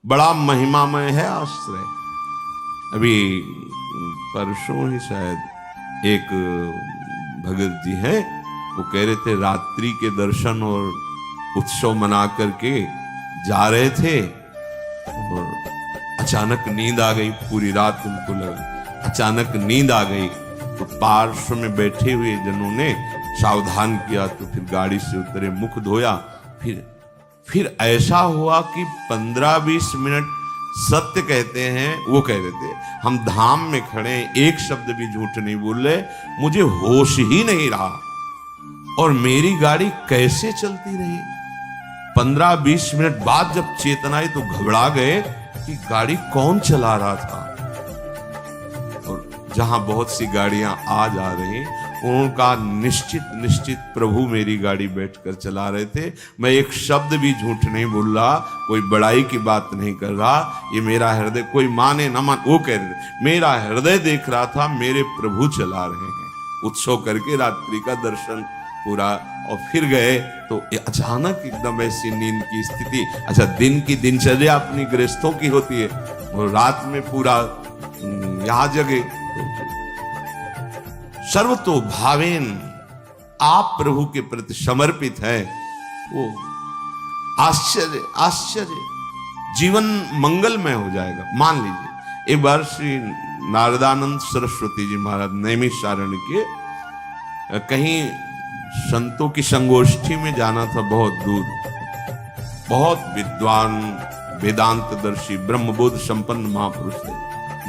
बड़ा महिमामय है आश्रय। अभी परसों ही शायद एक भगत जी हैं, वो कह रहे थे रात्रि के दर्शन और उत्सव मना करके जा रहे थे और अचानक नींद आ गई। पूरी रात उनको लगा अचानक नींद आ गई, तो पार्श्व में बैठे हुए जनों ने सावधान किया, तो फिर गाड़ी से उतरे, मुख धोया। फिर ऐसा हुआ कि 15-20 मिनट सत्य कहते हैं, वो कह रहे थे हम धाम में खड़े हैं, एक शब्द भी झूठ नहीं बोल रहे, मुझे होश ही नहीं रहा और मेरी गाड़ी कैसे चलती रही। 15-20 मिनट बाद जब चेतना आई तो घबरा गए कि गाड़ी कौन चला रहा था। और जहां बहुत सी गाड़ियां आ जा रही, उनका निश्चित प्रभु मेरी गाड़ी बैठकर चला रहे थे। मैं एक शब्द भी झूठ नहीं बोल रहा, कोई बड़ाई की बात नहीं कर रहा। ये मेरा हृदय, कोई माने ना मान, वो कह रहे थे मेरा हृदय देख रहा था, मेरे प्रभु चला रहे हैं। उत्सव करके रात्रि का दर्शन पूरा और फिर गए तो अचानक एकदम ऐसी नींद की स्थिति। अच्छा, दिन की दिनचर्या अपनी गृहस्थों की होती है और रात में पूरा यहां जगे। सर्वतो भावेन आप प्रभु के प्रति समर्पित है, वो आश्चर्य जीवन मंगलमय हो जाएगा। मान लीजिए एक बार श्री नारदानंद सरस्वती जी महाराज नैमिषारण्य के कहीं संतों की संगोष्ठी में जाना था, बहुत दूर, बहुत विद्वान वेदांतदर्शी ब्रह्मबोध संपन्न महापुरुष थे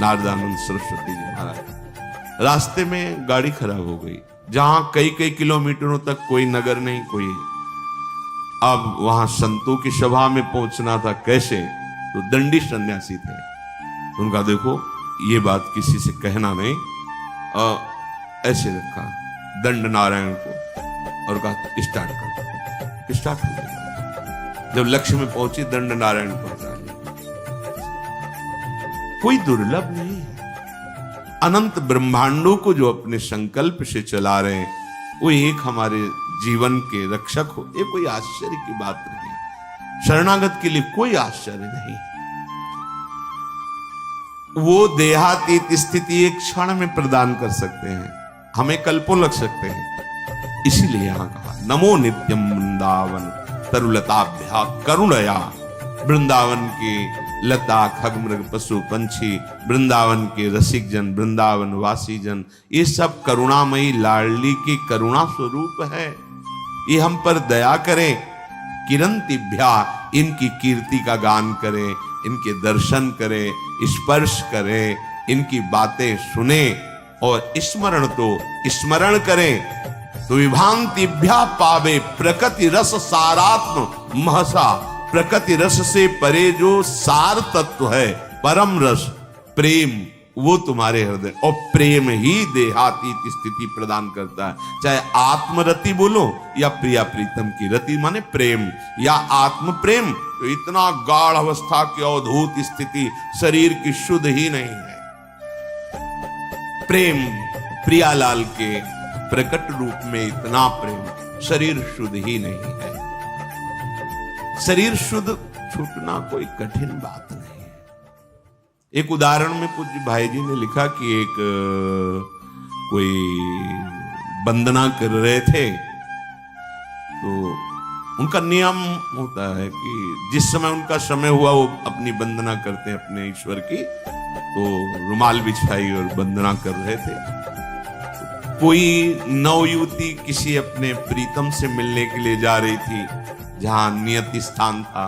नारदानंद सरस्वती जी महाराज। रास्ते में गाड़ी खराब हो गई, जहां कई किलोमीटरों तक कोई नगर नहीं, कोई। अब वहां संतों की सभा में पहुंचना था, कैसे? तो दंडी सन्यासी थे, उनका देखो ये बात किसी से कहना नहीं, ऐसे रखा दंड नारायण को और कहा स्टार्ट कर। स्टार्ट हो गया। जब लक्ष्य में पहुंची दंड नारायण पहुंचा लिया। कोई दुर्लभ नहीं है। अनंत ब्रह्मांडों को जो अपने संकल्प से चला रहे हैं, वो एक हमारे जीवन के रक्षक हो, ये कोई आश्चर्य की बात नहीं। शरणागत के लिए कोई आश्चर्य नहीं। वो देहातीत स्थिति एक क्षण में प्रदान कर सकते हैं, हमें कल्पों लग सकते हैं। इसीलिए यहां कहा नमो नित्यम वृंदावन तरुलताभ्या करुणया। वृंदावन की लता खग मृग पशु पंछी, वृंदावन के रसिक जन, वृंदावन वासी जन, ये सब करुणामयी लाडली की करुणा स्वरूप है। ये हम पर दया करें। किरंतिभ्या, इनकी कीर्ति का गान करें, इनके दर्शन करें, स्पर्श करें, इनकी बातें सुने और स्मरण करें तो विभांतिभ्या पावे प्रकृति रस सारात्म महसा। प्रकृति रस से परे जो सार तत्व है, परम रस प्रेम, वो तुम्हारे हृदय, और प्रेम ही देहातीत स्थिति प्रदान करता है। चाहे आत्मरति बोलो या प्रिया प्रीतम की रति, माने प्रेम या आत्म प्रेम, तो इतना गाढ़ अवस्था की अवधूत स्थिति शरीर की शुद्ध ही नहीं है। प्रेम प्रियालाल के प्रकट रूप में इतना प्रेम, शरीर शुद्ध ही नहीं है। शरीर शुद्ध छूटना कोई कठिन बात नहीं है। एक उदाहरण में पूज्य भाई जी ने लिखा कि एक कोई वंदना कर रहे थे, तो उनका नियम होता है कि जिस समय उनका समय हुआ वो अपनी वंदना करते हैं अपने ईश्वर की। तो रुमाल बिछाई और वंदना कर रहे थे। कोई नवयुवती किसी अपने प्रीतम से मिलने के लिए जा रही थी, जहां नियति स्थान था।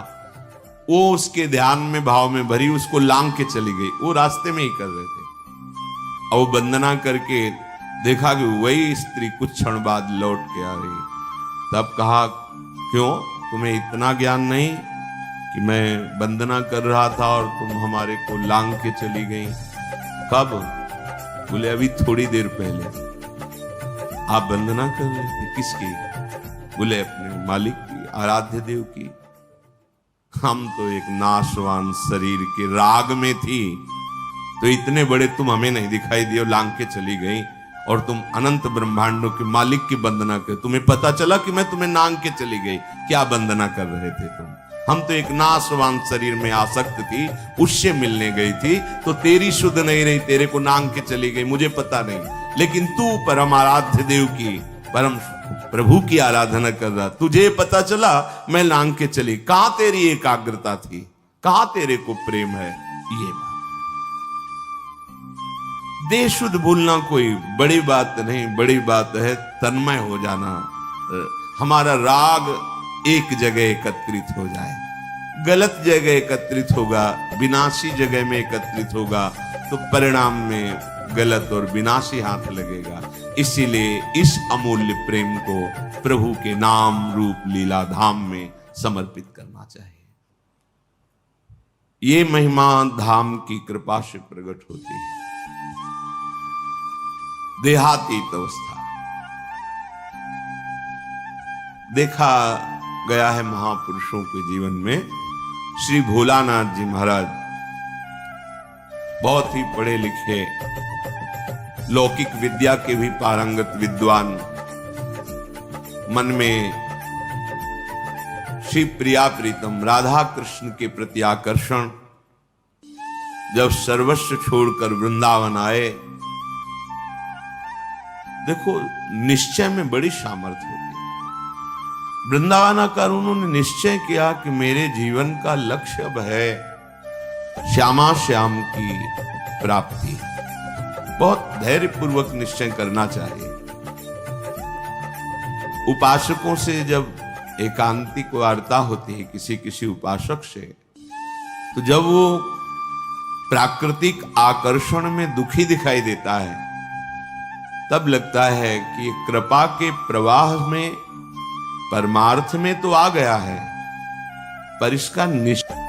वो उसके ध्यान में भाव में भरी उसको लांग के चली गई। वो रास्ते में ही कर रहे थे और वो वंदना करके देखा कि वही स्त्री कुछ क्षण बाद लौट के आ रही। तब कहा, क्यों, तुम्हें इतना ज्ञान नहीं कि मैं वंदना कर रहा था और तुम हमारे को लांग के चली गई? कब? बोले अभी थोड़ी देर पहले। आप वंदना कर रहे थे, किसकी? बोले अपने मालिक की, आराध्य देव की। हम तो एक नाशवान शरीर के राग में थी, तो इतने बड़े तुम हमें नहीं दिखाई दिए, लांग के चली गई, और तुम अनंत ब्रह्मांडों के मालिक की वंदना कर। तुम्हें पता चला कि मैं तुम्हें नांग के चली गई, क्या वंदना कर रहे थे तुम? हम तो एक नाशवान शरीर में आसक्त थी, उससे मिलने गई थी, तो तेरी शुद्ध नहीं रही, तेरे को नांग के चली गई, मुझे पता नहीं, लेकिन तू परम आराध्य देव की, परम प्रभु की आराधना कर रहा, तुझे पता चला मैं नांग के चली। कहां तेरी एकाग्रता थी, कहां तेरे को प्रेम है? ये बात देह शुद्ध भूलना कोई बड़ी बात नहीं, बड़ी बात है तन्मय हो जाना। हमारा राग एक जगह एकत्रित हो जाए, गलत जगह एकत्रित होगा, विनाशी जगह में एकत्रित होगा, तो परिणाम में गलत और विनाशी हाथ लगेगा। इसीलिए इस अमूल्य प्रेम को प्रभु के नाम रूप लीला धाम में समर्पित करना चाहिए। ये महिमा धाम की कृपा से प्रकट होती है। देहातीत अवस्था देखा गया है महापुरुषों के जीवन में। श्री भोलानाथ जी महाराज बहुत ही पढ़े लिखे, लौकिक विद्या के भी पारंगत विद्वान, मन में श्री प्रिया प्रीतम राधा कृष्ण के प्रति आकर्षण, जब सर्वस्व छोड़कर वृंदावन आए, देखो निश्चय में बड़ी सामर्थ्य होती है। वृंदावन आकर उन्होंने निश्चय किया कि मेरे जीवन का लक्ष्य अब है श्यामा श्याम की प्राप्ति। बहुत धैर्यपूर्वक निश्चय करना चाहिए। उपासकों से जब एकांतिक वार्ता होती है किसी किसी उपासक से, तो जब वो प्राकृतिक आकर्षण में दुखी दिखाई देता है, तब लगता है कि कृपा के प्रवाह में परमार्थ में तो आ गया है, पर इसका निश्चय